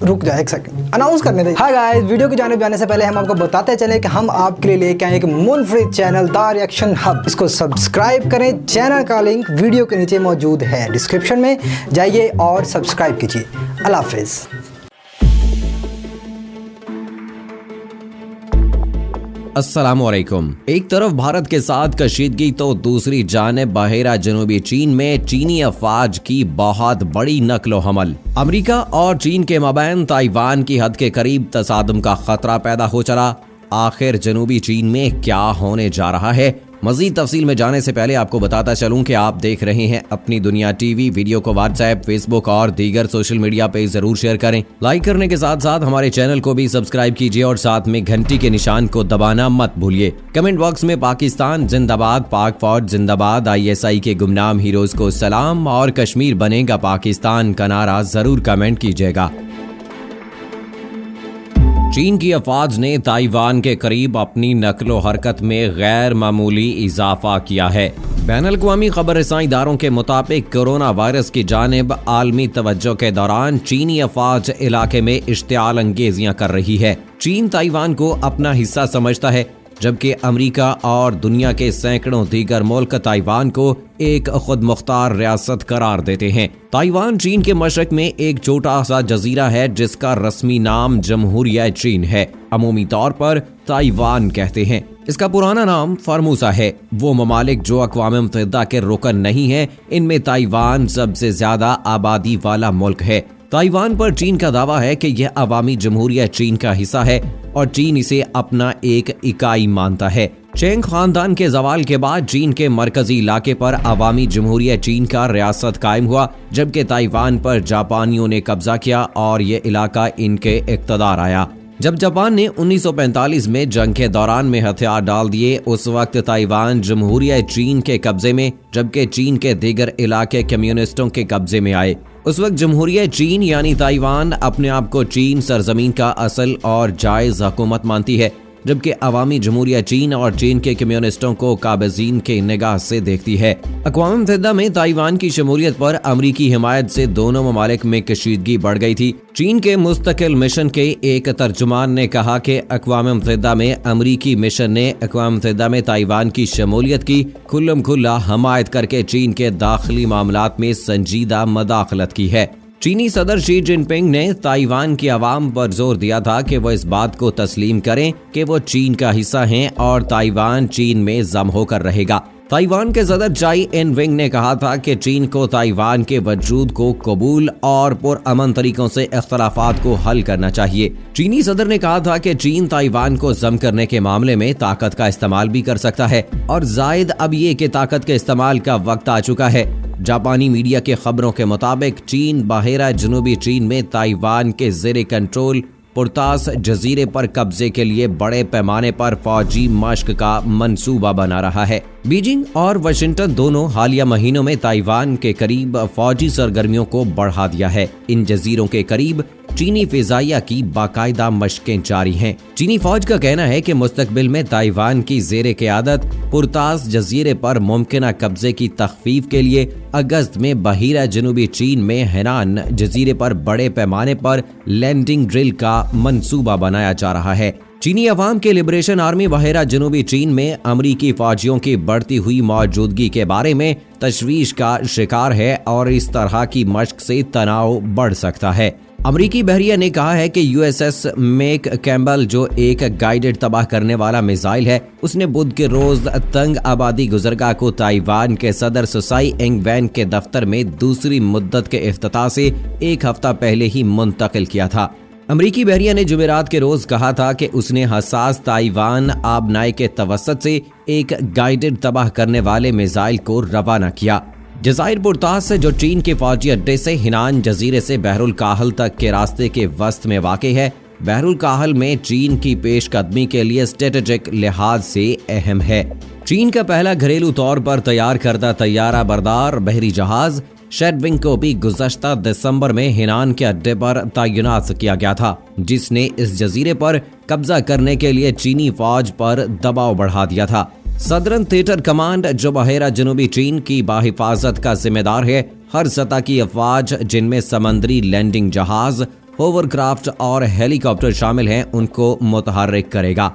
रुक जाए एक सेकंड, अनाउंस करने दे। हाय गाइस, वीडियो की जाने जाने से पहले हम आपको बताते चले कि हम आपके लिए लेके आए एक moon free channel the reaction hub. इसको सब्सक्राइब करें। चैनल का लिंक वीडियो के नीचे मौजूद है, डिस्क्रिप्शन में जाइए और सब्सक्राइब कीजिए। अल्लाह हाफिज़। अस्सलामुअलैकुम। एक तरफ भारत के साथ कशीदगी तो दूसरी जानिब बहेरा जनूबी चीन में चीनी अफवाज की बहुत बड़ी नकलो हमल। अमेरिका और चीन के मबैन ताइवान की हद के करीब तसादुम का खतरा पैदा हो चला। आखिर जनूबी चीन में क्या होने जा रहा है? मजीद तफसील में जाने से पहले आपको बताता चलूं कि आप देख रहे हैं अपनी दुनिया टीवी। वीडियो को व्हाट्सएप, फेसबुक और दीगर सोशल मीडिया पे जरूर शेयर करें। लाइक करने के साथ साथ हमारे चैनल को भी सब्सक्राइब कीजिए और साथ में घंटी के निशान को दबाना मत भूलिए। कमेंट बॉक्स में पाकिस्तान जिंदाबाद, पाक फौज जिंदाबाद, ISI के गुमनाम हीरोज को सलाम और कश्मीर बनेगा पाकिस्तान का नारा जरूर कमेंट कीजिएगा। चीन की अफवाज ने ताइवान के करीब अपनी नकलो हरकत में गैर मामूली इजाफा किया है। बैनुल-अक़वामी खबर रसाई इदारों के मुताबिक कोरोना वायरस की जानिब आलमी तवज्जो के दौरान चीनी अफवाज इलाके में इश्तियाल अंगेजियां कर रही है। चीन ताइवान को अपना हिस्सा समझता है, जबकि अमेरिका और दुनिया के सैकड़ों दीगर मुल्क ताइवान को एक खुद मुख्तार रियासत करार देते हैं। ताइवान चीन के मशरक में एक छोटा सा जजीरा है जिसका रस्मी नाम जमहूरिया चीन है। अमूमी तौर पर ताइवान कहते हैं। इसका पुराना नाम फॉर्मोसा है। वो ममालिक जो अक़वाम मुत्तहिदा के रुकन नहीं है, इनमें ताइवान सबसे ज्यादा आबादी वाला मुल्क है। ताइवान पर चीन का दावा है कि यह अवामी जमहूरिया चीन का हिस्सा है और चीन इसे अपना एक इकाई मानता है। चेंग खानदान के जवाल के बाद चीन के मरकजी इलाके पर अवामी जमहूरिया चीन का रियासत कायम हुआ, जबकि ताइवान पर जापानियों ने कब्जा किया और ये इलाका इनके इक़्तिदार आया। जब जापान ने 1945 में जंग के दौरान में हथियार डाल दिए, उस वक्त ताइवान जमहूरिया चीन के कब्जे में, जबकि चीन के दीगर इलाके कम्युनिस्टों के कब्जे में आए। उस वक्त जमहूरिया चीन यानी ताइवान अपने आप को चीन सरजमीन का असल और जायज हुकूमत मानती है, जबकि अवामी जमहूरिया चीन और चीन के कम्युनिस्टों को काबिजीन के निगाह से देखती है। अक़वाम मुत्तहिदा में ताइवान की शमूलियत पर अमरीकी हिमायत से दोनों ममालिक में कशीदगी बढ़ गई थी। चीन के मुस्तकिल मिशन के एक तर्जुमान ने कहा कि अक़वाम मुत्तहिदा में अमरीकी मिशन ने अक़वाम मुत्तहिदा में ताइवान की शमूलियत की खुल्लम खुल्ला हमायत करके चीन के दाखिली मामलात में संजीदा मदाखलत की है। चीनी सदर शी जिनपिंग ने ताइवान की आवाम पर जोर दिया था कि वो इस बात को तस्लीम करें कि वो चीन का हिस्सा हैं और ताइवान चीन में जम होकर रहेगा। ताइवान के सदर चाई इन विंग ने कहा था कि चीन को ताइवान के वजूद को कबूल और पुरअमन तरीकों से इख्तलाफात को हल करना चाहिए। चीनी सदर ने कहा था कि चीन ताइवान को जम करने के मामले में ताकत का इस्तेमाल भी कर सकता है और जायद अब ये कि ताकत के इस्तेमाल का वक्त आ चुका है। जापानी मीडिया के खबरों के मुताबिक चीन बहेरा जनूबी चीन में ताइवान के ज़ेरे कंट्रोल पुरतास जजीरे पर कब्जे के लिए बड़े पैमाने पर फौजी मश्क का मंसूबा बना रहा है। बीजिंग और वाशिंगटन दोनों हालिया महीनों में ताइवान के करीब फौजी सरगर्मियों को बढ़ा दिया है। इन जजीरों के करीब चीनी फिजाइया की बाकायदा मशकें जारी हैं। चीनी फौज का कहना है कि मुस्तकबिल में ताइवान की ज़ेरे क़यादत पुरतास जजीरे पर मुमकिना कब्जे की तखफीफ के लिए अगस्त में बहेरा जनूबी चीन में हेनान जजीरे पर बड़े पैमाने पर लैंडिंग ड्रिल का मंसूबा बनाया जा रहा है। चीनी अवाम के लिबरेशन आर्मी बहेरा जनूबी चीन में अमरीकी फौजियों की बढ़ती हुई मौजूदगी के बारे में तशवीश का शिकार है और इस तरह की मशक से तनाव बढ़ सकता है। अमरीकी बहरिया ने कहा है कि USS मेक कैम्बल, जो एक गाइडेड तबाह करने वाला मिसाइल है, उसने बुध के रोज तंग आबादी गुजरगाह को ताइवान के सदर सुसाई एंग वैन के दफ्तर में दूसरी मुद्दत के इफ्तिताह से एक हफ्ता पहले ही मुंतकिल किया था। अमरीकी बहरिया ने जुमेरात के रोज कहा था कि उसने हसास ताइवान आबनाई के तवस्सुत से एक गाइडेड तबाह करने वाले मिसाइल को रवाना किया। जज़ाइर पुरतास से, जो चीन के फौजी अड्डे से हिनान जजीरे से बहरुल काहल तक के रास्ते के वस्त में वाक़े है, बहरुल काहल में चीन की पेशकदमी के लिए स्ट्रेटेजिक लिहाज से अहम है। चीन का पहला घरेलू तौर पर तैयार करदा तैयारा बरदार बहरी जहाज शेडविंग को भी गुज़श्ता दिसंबर में हिनान के अड्डे पर तैनात किया गया था, जिसने इस जजीरे पर कब्जा करने के लिए चीनी फौज पर दबाव बढ़ा दिया था। सदर्न थिएटर कमांड, जो बहेरा जनूबी चीन की बाहिफाजत का जिम्मेदार है, हर सतह की अफवाज जिनमें समंदरी लैंडिंग जहाज, होवरक्राफ्ट और हेलीकॉप्टर शामिल हैं उनको मुतहर्रिक करेगा।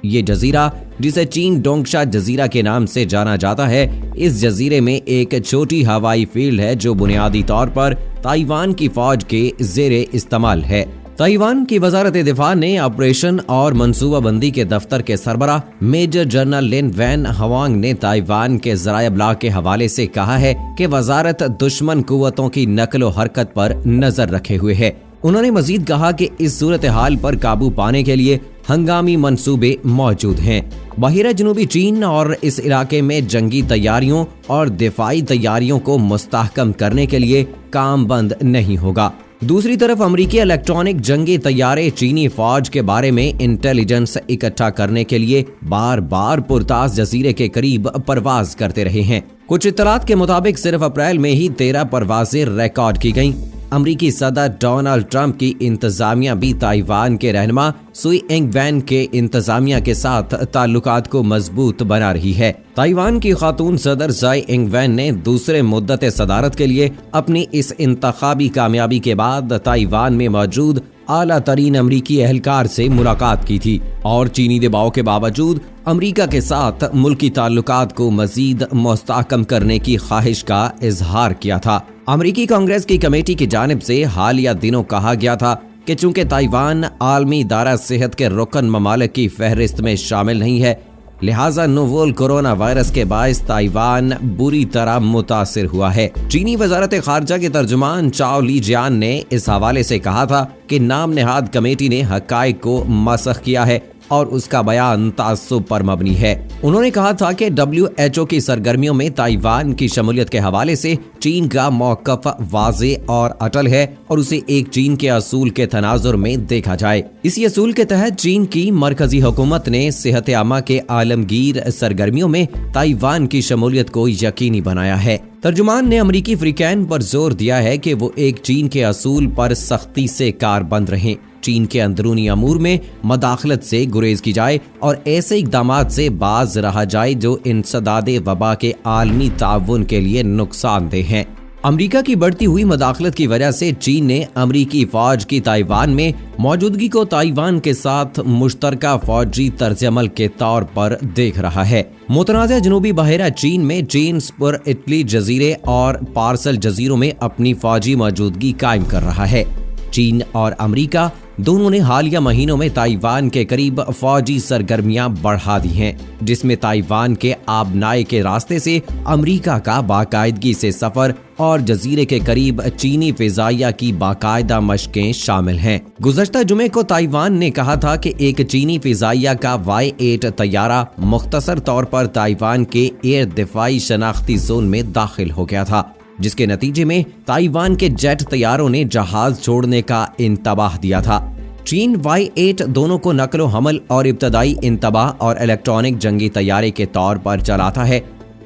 ये जजीरा, जिसे चीन डोंगशा जजीरा के नाम से जाना जाता है, इस जजीरे में एक छोटी हवाई फील्ड है जो बुनियादी तौर पर ताइवान की फौज के ज़ेरे इस्तेमाल है। ताइवान की वजारत दिफा ने ऑपरेशन और मंसूबाबंदी के दफ्तर के सरबराह मेजर जनरल लिन वैन हवांग ने ताइवान के ज़राए इब्लाग के हवाले से कहा है कि वजारत दुश्मन कुव्वतों की नकलो हरकत पर नजर रखे हुए है। उन्होंने मजीद कहा कि इस सूरत हाल पर काबू पाने के लिए हंगामी मंसूबे मौजूद हैं। बहिरा जनूबी चीन और इस इलाके में जंगी तैयारियों और दिफाई तैयारियों को मुस्तहकम करने के लिए काम बंद नहीं होगा। दूसरी तरफ अमेरिकी इलेक्ट्रॉनिक जंगी तैयारे चीनी फौज के बारे में इंटेलिजेंस इकट्ठा करने के लिए बार बार पुरतास जजीरे के करीब परवाज करते रहे हैं। कुछ इत्तलात के मुताबिक सिर्फ अप्रैल में ही 13 परवाजें रिकॉर्ड की गईं। अमरीकी सदर डोनाल्ड ट्रंप की इंतजामिया भी ताइवान के रहनुमा सुई इंग वैन के इंतजामिया के साथ ताल्लुकात को मजबूत बना रही है। ताइवान की खातून सदर जाई इंग वैन ने दूसरे मुद्दत सदारत के लिए अपनी इस इंतखाबी कामयाबी के बाद ताइवान में मौजूद आला तरीन अमरीकी एहलकार से मुलाकात की थी और चीनी दबाव के बावजूद अमरीका के साथ मुल्की ताल्लुकात को मजीद मुस्तहकम करने की ख्वाहिश का इजहार किया था। अमरीकी कांग्रेस की कमेटी की जानिब से हालिया दिनों कहा गया था कि चूंकि ताइवान आलमी इदारा सेहत के रुकन ममालिक की फहरिस्त में शामिल नहीं है, लिहाजा नोवेल कोरोना वायरस के बायस ताइवान बुरी तरह मुतासिर हुआ है। चीनी वजारत खारजा के तर्जुमान चाओ ली जियान ने इस हवाले से कहा था कि नाम नेहाद कमेटी ने हकाइक को मसख किया है और उसका बयान ताज्जुब पर मबनी है। उन्होंने कहा था कि WHO की सरगर्मियों में ताइवान की शमूलियत के हवाले से चीन का मौक़िफ़ वाज़े और अटल है और उसे एक चीन के असूल के तनाजुर में देखा जाए। इसी असूल के तहत चीन की मरकजी हुकूमत ने सेहत आमा के आलमगीर सरगर्मियों में ताइवान की शमूलियत को यकीनी बनाया है। तर्जुमान ने अमरीकी फ्रीकैन पर जोर दिया है कि वो एक चीन के असूल पर सख्ती से कारबंद रहें। चीन के अंदरूनी अमूर में मदाखलत से गुरेज की जाए और ऐसे इक़दामात से बाज रहा जाए जो इंसदादे वबा के आलमी ताउन के लिए नुकसानदेह हैं। अमरीका की बढ़ती हुई मदाखलत की वजह से चीन ने अमरीकी फौज की ताइवान में मौजूदगी को ताइवान के साथ मुश्तरका फौजी तर्ज अमल के तौर पर देख रहा है। मुतनाज़ा जनूबी बहेरा चीन में जेम्सपुर इटली जजीरे और पार्सल जजीरों में अपनी फौजी मौजूदगी कायम कर रहा है। चीन और अमरीका दोनों ने हालिया महीनों में ताइवान के करीब फौजी सरगर्मियां बढ़ा दी हैं, जिसमें ताइवान के आबनाई के रास्ते से अमरीका का बाकायदगी से सफर और जजीरे के करीब चीनी फिजाइया की बाकायदा मशकें शामिल हैं। गुज़श्ता जुमे को ताइवान ने कहा था कि एक चीनी फिजाइया का Y-8 तैयारा मुख्तसर तौर पर ताइवान के एयर दिफाई शनाख्ती जोन में दाखिल हो गया था, जिसके नतीजे में ताइवान के जेट तैयारों ने जहाज छोड़ने का इंतबाह दिया था। चीन Y-8 दोनों को नकलो हमल और इब्तदाई इंतबाह और इलेक्ट्रॉनिक जंगी तैयारे के तौर पर चलाता है।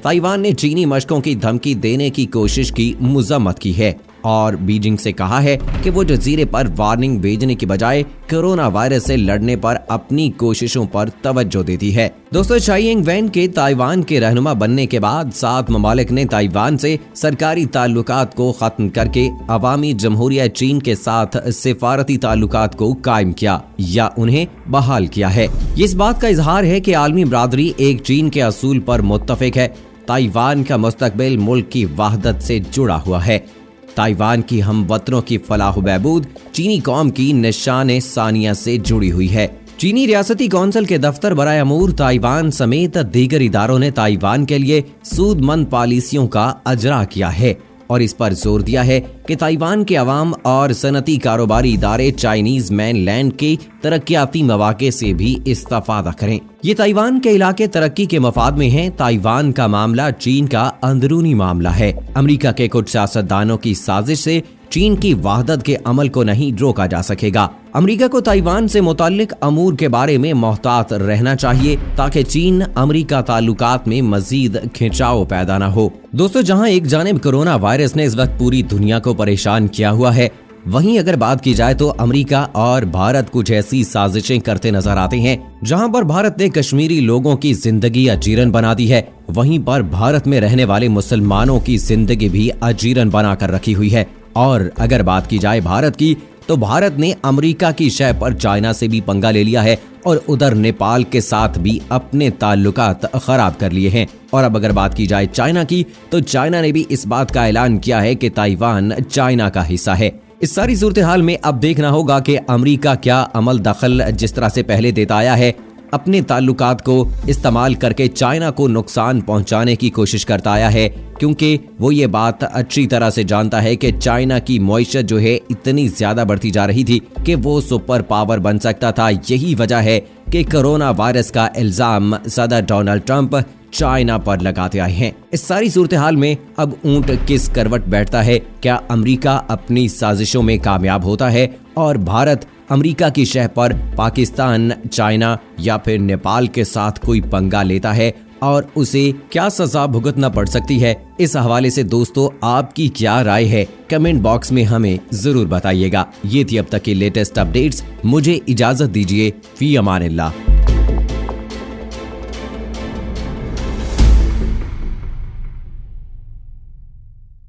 ताइवान ने चीनी मशकों की धमकी देने की कोशिश की मजम्मत की है और बीजिंग से कहा है कि वो जजीरे पर वार्निंग भेजने की बजाय कोरोना वायरस से लड़ने पर अपनी कोशिशों पर तवज्जो देती है। दोस्तों, चाई इंग वैन के ताइवान के रहनुमा बनने के बाद 7 ममालिक ने ताइवान से सरकारी ताल्लुकात को खत्म करके अवामी जमहूरिया चीन के साथ सिफारती ताल्लुकात को कायम किया या उन्हें बहाल किया है। इस बात का इजहार है कि आलमी बरादरी एक चीन के असूल पर मुत्तफिक है। ताइवान का मुस्तकबिल मुल्क की वहदत से जुड़ा हुआ है। ताइवान की हमवतनों की फलाह बहबूद चीनी कौम की निशान सानिया से जुड़ी हुई है। चीनी रियासती कौंसिल के दफ्तर बराए अमूर ताइवान समेत दीगर इदारों ने ताइवान के लिए सूदमंद पॉलिसियों का अजरा किया है और इस पर जोर दिया है कि ताइवान के अवाम और सनती कारोबारी इदारे चाइनीज मैनलैंड के तरक्याती मौके से भी इस्तेफादा करें। ये ताइवान के इलाके तरक्की के मफाद में है। ताइवान का मामला चीन का अंदरूनी मामला है। अमेरिका के कुछ सियासतदानों की साजिश से चीन की वहदत के अमल को नहीं रोका जा सकेगा। अमेरिका को ताइवान से मुताल्लिक अमूर के बारे में मोहतात रहना चाहिए ताकि चीन अमेरिका ताल्लुकात में मजीद खिंचाव पैदा न हो। दोस्तों, जहां एक जानिब कोरोना वायरस ने इस वक्त पूरी दुनिया को परेशान किया हुआ है, वहीं अगर बात की जाए तो अमेरिका और भारत कुछ ऐसी साजिशें करते नजर आते हैं जहां पर भारत ने कश्मीरी लोगों की जिंदगी अजीरन बना दी है, वहीं पर भारत में रहने वाले मुसलमानों की जिंदगी भी अजीरन बनाकर रखी हुई है। और अगर बात की जाए भारत की, तो भारत ने अमेरिका की शय पर चाइना से भी पंगा ले लिया है और उधर नेपाल के साथ भी अपने ताल्लुकात खराब कर लिए हैं। और अब अगर बात की जाए चाइना की, तो चाइना ने भी इस बात का ऐलान किया है कि ताइवान चाइना का हिस्सा है। इस सारी सूरत हाल में अब देखना होगा कि अमेरिका क्या अमल दखल जिस तरह से पहले देता आया है, अपने ताल्लुकात को इस्तेमाल करके चाइना को नुकसान पहुंचाने की कोशिश करता आया है, क्योंकि वो ये बात अच्छी तरह से जानता है कि चाइना की मईशत जो है इतनी ज्यादा बढ़ती जा रही थी कि वो सुपर पावर बन सकता था। यही वजह है कि कोरोना वायरस का इल्जाम सदर डोनाल्ड ट्रंप चाइना पर लगाते आए हैं। इस सारी सूरत हाल में अब ऊंट किस करवट बैठता है? क्या अमेरिका अपनी साजिशों में कामयाब होता है और भारत अमेरिका की शह पर पाकिस्तान, चाइना या फिर नेपाल के साथ कोई पंगा लेता है और उसे क्या सजा भुगतना पड़ सकती है? इस हवाले से दोस्तों आपकी क्या राय है? कमेंट बॉक्स में हमें जरूर बताइएगा। ये थी अब तक की लेटेस्ट अपडेट्स। मुझे इजाजत दीजिए। फी अमानिल्लाह।